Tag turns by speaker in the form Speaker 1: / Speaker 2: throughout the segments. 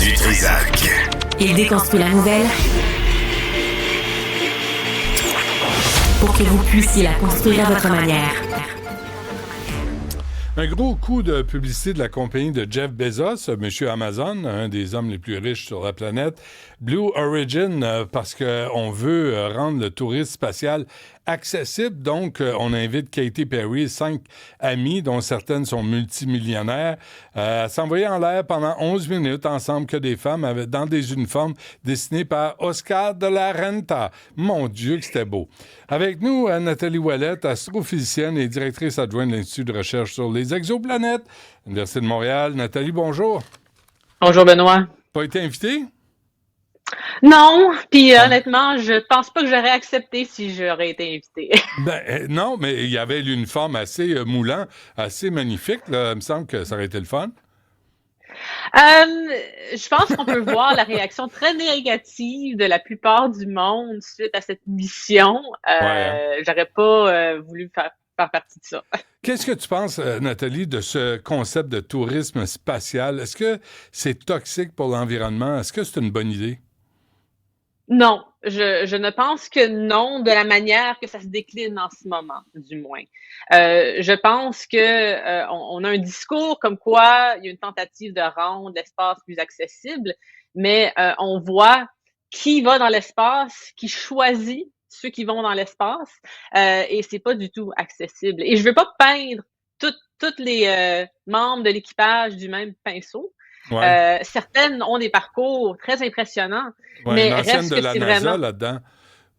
Speaker 1: du Trisac.
Speaker 2: Il déconstruit la nouvelle pour que vous puissiez la construire à votre manière.
Speaker 3: Un gros coup de publicité de la compagnie de Jeff Bezos, monsieur Amazon, un des hommes les plus riches sur la planète, Blue Origin, parce qu'on veut rendre le tourisme spatial accessible. Donc, on invite Katy Perry, 5 amies, dont certaines sont multimillionnaires, à s'envoyer en l'air pendant 11 minutes ensemble que des femmes dans des uniformes dessinés par Oscar de la Renta. Mon Dieu, que c'était beau. Avec nous, Nathalie Ouellette, astrophysicienne et directrice adjointe de l'Institut de recherche sur les exoplanètes, Université de Montréal. Nathalie, bonjour.
Speaker 4: Bonjour, Benoît.
Speaker 3: Pas été invitée?
Speaker 4: Non, puis honnêtement, je pense pas que j'aurais accepté si j'aurais été invitée.
Speaker 3: Non, mais il y avait l'uniforme assez moulant, assez magnifique. Là. Il me semble que ça aurait été le fun.
Speaker 4: Je pense qu'on peut voir la réaction très négative de la plupart du monde suite à cette mission. J'aurais pas voulu faire partie de ça.
Speaker 3: Qu'est-ce que tu penses, Nathalie, de ce concept de tourisme spatial? Est-ce que c'est toxique pour l'environnement? Est-ce que c'est une bonne idée?
Speaker 4: Non, je ne pense que non, de la manière que ça se décline en ce moment, du moins. Je pense que on a un discours comme quoi il y a une tentative de rendre l'espace plus accessible, mais on voit qui va dans l'espace, qui choisit ceux qui vont dans l'espace, et c'est pas du tout accessible. Et je veux pas peindre toutes les membres de l'équipage du même pinceau.
Speaker 3: Ouais.
Speaker 4: Certaines ont des parcours très impressionnants,
Speaker 3: mais
Speaker 4: reste
Speaker 3: ancienne de
Speaker 4: que
Speaker 3: la
Speaker 4: c'est
Speaker 3: NASA
Speaker 4: vraiment...
Speaker 3: là-dedans.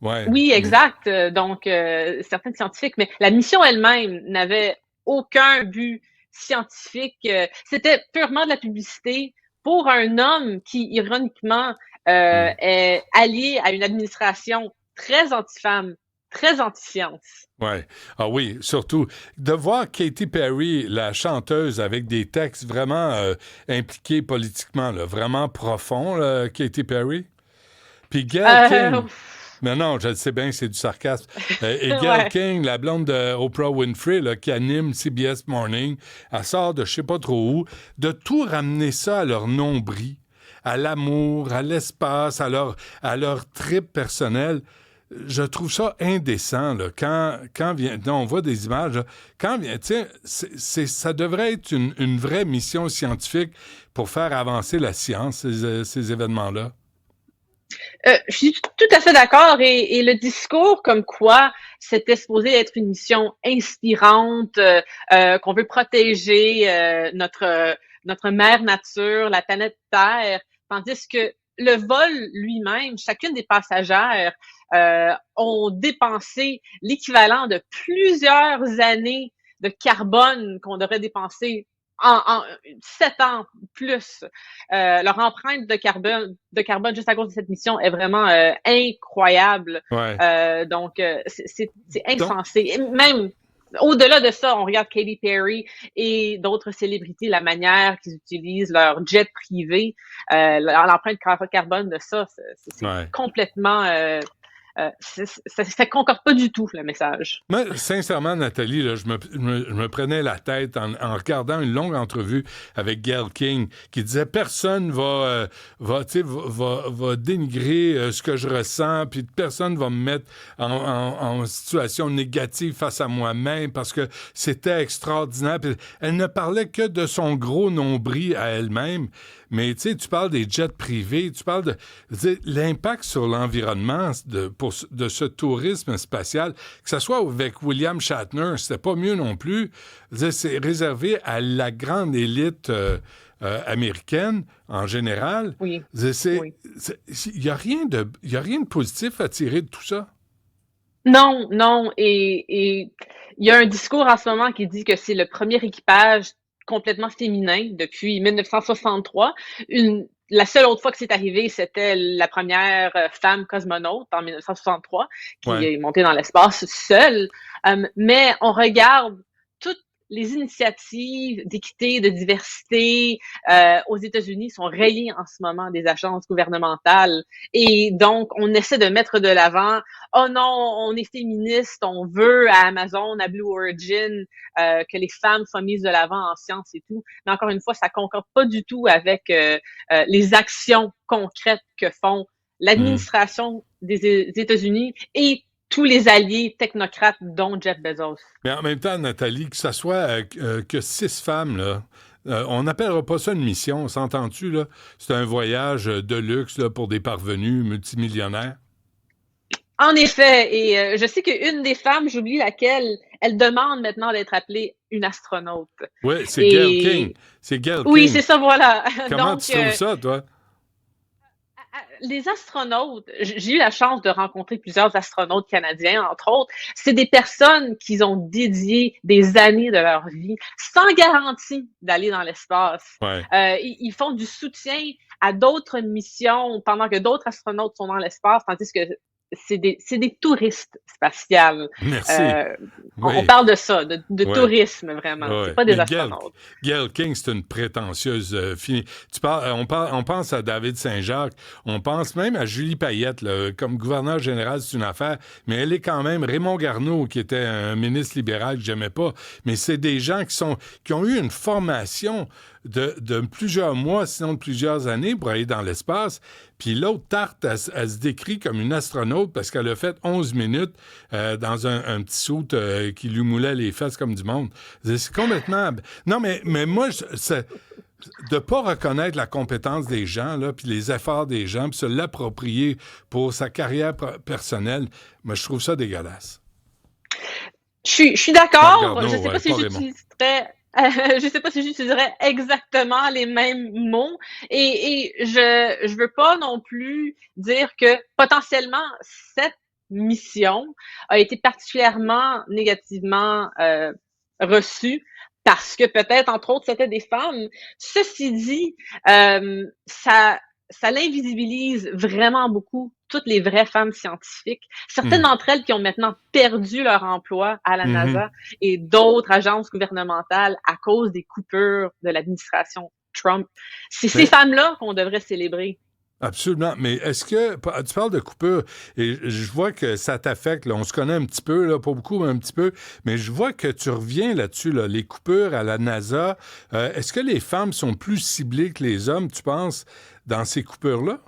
Speaker 3: Ouais.
Speaker 4: Oui, exact. Donc, certaines scientifiques, mais la mission elle-même n'avait aucun but scientifique. C'était purement de la publicité pour un homme qui, ironiquement, est allié à une administration très anti-femme, très anti-science.
Speaker 3: Ouais. Ah oui, surtout de voir Katy Perry, la chanteuse, avec des textes vraiment impliqués politiquement, là, vraiment profonds, là, Katy Perry. Puis Gayle King. Mais non, je le sais bien, c'est du sarcasme. Et Gayle King, la blonde de Oprah Winfrey, là, qui anime CBS Morning, elle sort de je sais pas trop où, de tout ramener ça à leur nombril, à l'amour, à l'espace, à leur trip personnel. Je trouve ça indécent, là, quand vient... on voit des images, là, quand vient... Tu sais, ça devrait être une vraie mission scientifique pour faire avancer la science, ces événements-là.
Speaker 4: Je suis tout à fait d'accord et le discours comme quoi c'était supposé être une mission inspirante, qu'on veut protéger notre mère nature, la planète Terre, tandis que le vol lui-même, chacune des passagères ont dépensé l'équivalent de plusieurs années de carbone qu'on devrait dépenser en 7 ans plus. Leur empreinte de carbone juste à cause de cette mission est vraiment incroyable.
Speaker 3: Ouais.
Speaker 4: Donc, c'est insensé. Et même au-delà de ça, on regarde Katy Perry et d'autres célébrités, la manière qu'ils utilisent leur jet privé, l'empreinte carbone de ça, c'est complètement... ça concorde pas du tout, le message.
Speaker 3: Moi, sincèrement, Nathalie, là, je me prenais la tête en regardant une longue entrevue avec Gayle King qui disait personne va dénigrer ce que je ressens, puis personne va me mettre en situation négative face à moi-même parce que c'était extraordinaire. Puis elle ne parlait que de son gros nombril à elle-même. Mais tu sais, tu parles des jets privés, tu parles de l'impact sur l'environnement de ce tourisme spatial, que ce soit avec William Shatner, c'était pas mieux non plus. C'est réservé à la grande élite américaine en général.
Speaker 4: Oui.
Speaker 3: Il y a rien de positif à tirer de tout ça.
Speaker 4: Non, et il y a un discours en ce moment qui dit que c'est le premier équipage complètement féminin depuis 1963. La seule autre fois que c'est arrivé, c'était la première femme cosmonaute en 1963 qui est montée dans l'espace seule. Mais on regarde les initiatives d'équité, de diversité aux États-Unis sont rayées en ce moment des agences gouvernementales. Et donc, on essaie de mettre de l'avant, oh non, on est féministe, on veut à Amazon, à Blue Origin, que les femmes soient mises de l'avant en sciences et tout. Mais encore une fois, ça concorde pas du tout avec les actions concrètes que font l'administration des États-Unis et tous les alliés technocrates, dont Jeff Bezos.
Speaker 3: Mais en même temps, Nathalie, que ça soit que 6 femmes, là, on n'appellera pas ça une mission, s'entends-tu, là? C'est un voyage de luxe là, pour des parvenus multimillionnaires.
Speaker 4: En effet, et je sais qu'une des femmes, j'oublie laquelle, elle demande maintenant d'être appelée une astronaute.
Speaker 3: Oui, c'est Gayle King. C'est Gayle
Speaker 4: Oui,
Speaker 3: King.
Speaker 4: c'est ça, voilà.
Speaker 3: Comment
Speaker 4: Donc,
Speaker 3: tu trouves ça, toi?
Speaker 4: les astronautes, j'ai eu la chance de rencontrer plusieurs astronautes canadiens, entre autres. C'est des personnes qui ont dédié des années de leur vie sans garantie d'aller dans l'espace.
Speaker 3: Ouais.
Speaker 4: Ils font du soutien à d'autres missions pendant que d'autres astronautes sont dans l'espace, tandis que c'est des touristes spatiales.
Speaker 3: Merci.
Speaker 4: On
Speaker 3: Oui.
Speaker 4: parle de ça, de
Speaker 3: Ouais.
Speaker 4: tourisme vraiment.
Speaker 3: Ouais.
Speaker 4: C'est pas des
Speaker 3: Mais
Speaker 4: astronautes.
Speaker 3: Gayle King, c'est une prétentieuse finie. On pense à David Saint-Jacques, on pense même à Julie Payette, là, comme gouverneure générale, c'est une affaire, mais elle est quand même Raymond Garneau, qui était un ministre libéral que j'aimais pas, mais c'est des gens qui ont eu une formation de plusieurs mois, sinon de plusieurs années pour aller dans l'espace. Puis l'autre tarte, elle se décrit comme une astronaute parce qu'elle a fait 11 minutes dans un petit soute qui lui moulait les fesses comme du monde. C'est complètement... Non, mais moi, de ne pas reconnaître la compétence des gens, là, puis les efforts des gens, puis se l'approprier pour sa carrière personnelle, moi, je trouve ça dégueulasse.
Speaker 4: Je suis d'accord.
Speaker 3: Garneau,
Speaker 4: Je sais
Speaker 3: ouais,
Speaker 4: pas si
Speaker 3: pas Raymond.
Speaker 4: j'utiliserais je sais pas si j'utiliserais exactement les mêmes mots et je veux pas non plus dire que potentiellement cette mission a été particulièrement négativement reçue parce que peut-être entre autres c'était des femmes. Ceci dit, ça l'invisibilise vraiment beaucoup toutes les vraies femmes scientifiques. Certaines d'entre elles qui ont maintenant perdu leur emploi à la NASA et d'autres agences gouvernementales à cause des coupures de l'administration Trump. C'est ces femmes-là qu'on devrait célébrer.
Speaker 3: Absolument. Mais est-ce que... Tu parles de coupure, et je vois que ça t'affecte. Là. On se connaît un petit peu, là, pas beaucoup, mais un petit peu. Mais je vois que tu reviens là-dessus, là, les coupures à la NASA. Est-ce que les femmes sont plus ciblées que les hommes, tu penses, dans ces coupures-là?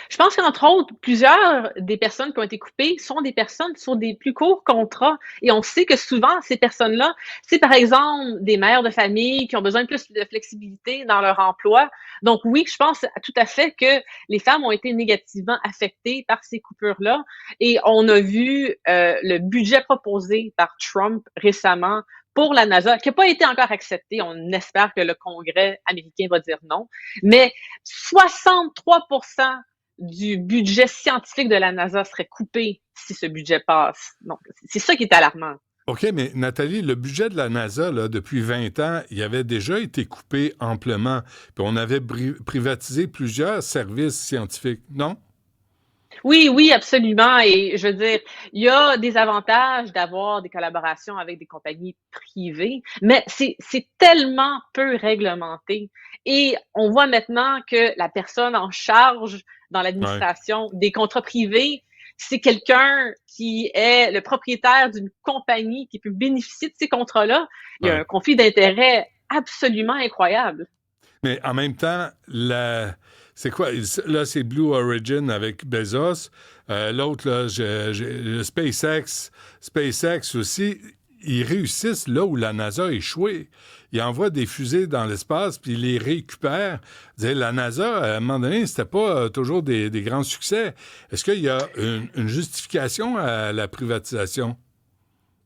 Speaker 4: Je pense qu'entre autres, plusieurs des personnes qui ont été coupées sont des personnes sur des plus courts contrats. Et on sait que souvent, ces personnes-là, c'est par exemple des mères de famille qui ont besoin de plus de flexibilité dans leur emploi. Donc oui, je pense tout à fait que les femmes ont été négativement affectées par ces coupures-là. Et on a vu le budget proposé par Trump récemment pour la NASA, qui n'a pas été encore accepté. On espère que le Congrès américain va dire non. Mais 63% du budget scientifique de la NASA serait coupé si ce budget passe. Donc, c'est ça qui est alarmant.
Speaker 3: OK, mais Nathalie, le budget de la NASA, là, depuis 20 ans, il avait déjà été coupé amplement. Puis on avait privatisé plusieurs services scientifiques, non?
Speaker 4: Oui, oui, absolument. Et je veux dire, il y a des avantages d'avoir des collaborations avec des compagnies privées, mais c'est tellement peu réglementé. Et on voit maintenant que la personne en charge dans l'administration des contrats privés, c'est quelqu'un qui est le propriétaire d'une compagnie qui peut bénéficier de ces contrats-là. Il y a un conflit d'intérêts absolument incroyable.
Speaker 3: Mais en même temps, c'est quoi? Là, c'est Blue Origin avec Bezos. L'autre, là, le SpaceX aussi, ils réussissent là où la NASA a échoué. Ils envoient des fusées dans l'espace, puis ils les récupèrent. La NASA, à un moment donné, c'était pas toujours des grands succès. Est-ce qu'il y a une justification à la privatisation?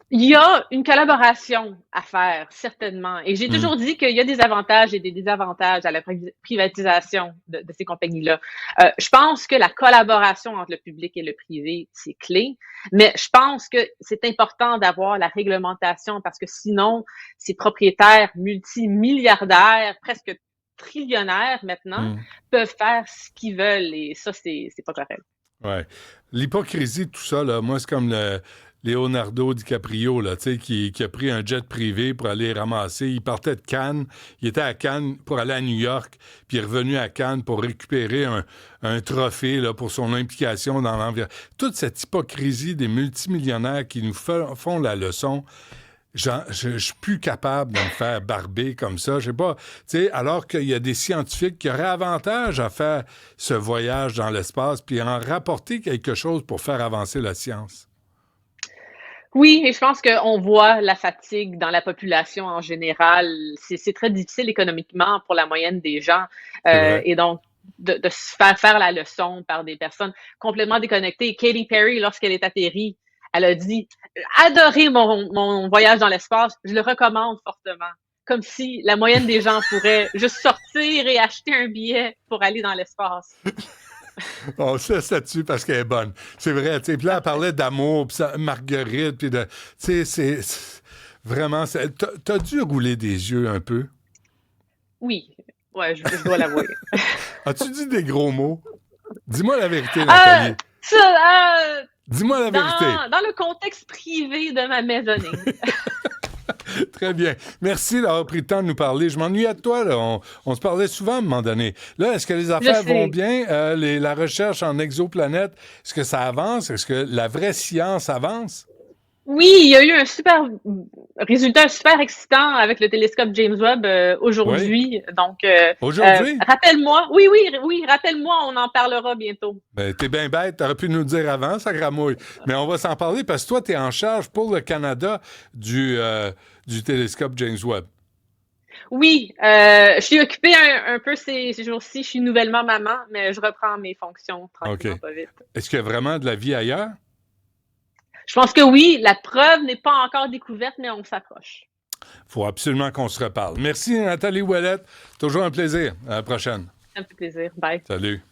Speaker 4: Il y a une collaboration à faire, certainement. Et j'ai toujours dit qu'il y a des avantages et des désavantages à la privatisation de ces compagnies-là. Je pense que la collaboration entre le public et le privé, c'est clé. Mais je pense que c'est important d'avoir la réglementation parce que sinon, ces propriétaires multimilliardaires, presque trillionnaires maintenant, peuvent faire ce qu'ils veulent et ça, c'est pas correct.
Speaker 3: Ouais. L'hypocrisie, tout ça, là, moi, c'est comme Leonardo DiCaprio, là, qui a pris un jet privé pour aller ramasser. Il partait de Cannes. Il était à Cannes pour aller à New York, puis il est revenu à Cannes pour récupérer un trophée là, pour son implication dans l'environnement. Toute cette hypocrisie des multimillionnaires qui nous font la leçon. Je suis plus capable de me faire barber comme ça. Je sais pas, alors qu'il y a des scientifiques qui auraient avantage à faire ce voyage dans l'espace puis en rapporter quelque chose pour faire avancer la science.
Speaker 4: Oui, et je pense qu'on voit la fatigue dans la population en général. C'est très difficile économiquement pour la moyenne des gens.
Speaker 3: C'est vrai.
Speaker 4: Et donc, de se faire la leçon par des personnes complètement déconnectées. Katy Perry, lorsqu'elle est atterrie, elle a dit « Adoré mon voyage dans l'espace, je le recommande fortement. » Comme si la moyenne des gens pourrait juste sortir et acheter un billet pour aller dans l'espace.
Speaker 3: On se laisse là-dessus parce qu'elle est bonne. C'est vrai, tu sais. Puis là, elle parlait d'amour, puis Marguerite, puis de... Tu sais, c'est... Vraiment, t'as dû rouler des yeux un peu.
Speaker 4: Oui, ouais, je dois l'avouer.
Speaker 3: As-tu dit des gros mots? Dis-moi la vérité, Nathalie. Dis-moi la vérité.
Speaker 4: Dans le contexte privé de ma maisonnée.
Speaker 3: Très bien. Merci d'avoir pris le temps de nous parler. Je m'ennuie de toi, là. On se parlait souvent à un moment donné. Là, est-ce que les affaires vont bien? La recherche en exoplanète, est-ce que ça avance? Est-ce que la vraie science avance?
Speaker 4: Oui, il y a eu un résultat super excitant avec le télescope James Webb aujourd'hui.
Speaker 3: Oui.
Speaker 4: Donc,
Speaker 3: aujourd'hui?
Speaker 4: Rappelle-moi. Oui, rappelle-moi, on en parlera bientôt.
Speaker 3: Ben, t'es bien bête, t'aurais pu nous le dire avant, ça gramouille. Mais on va s'en parler parce que toi, t'es en charge pour le Canada du télescope James Webb.
Speaker 4: Oui, je suis occupée un peu ces jours-ci. Je suis nouvellement maman, mais je reprends mes fonctions tranquillement, pas vite.
Speaker 3: Est-ce qu'il y a vraiment de la vie ailleurs?
Speaker 4: Je pense que oui. La preuve n'est pas encore découverte, mais on s'approche.
Speaker 3: Il faut absolument qu'on se reparle. Merci, Nathalie Ouellette. Toujours un plaisir. À la prochaine.
Speaker 4: Ça me fait plaisir. Bye.
Speaker 3: Salut.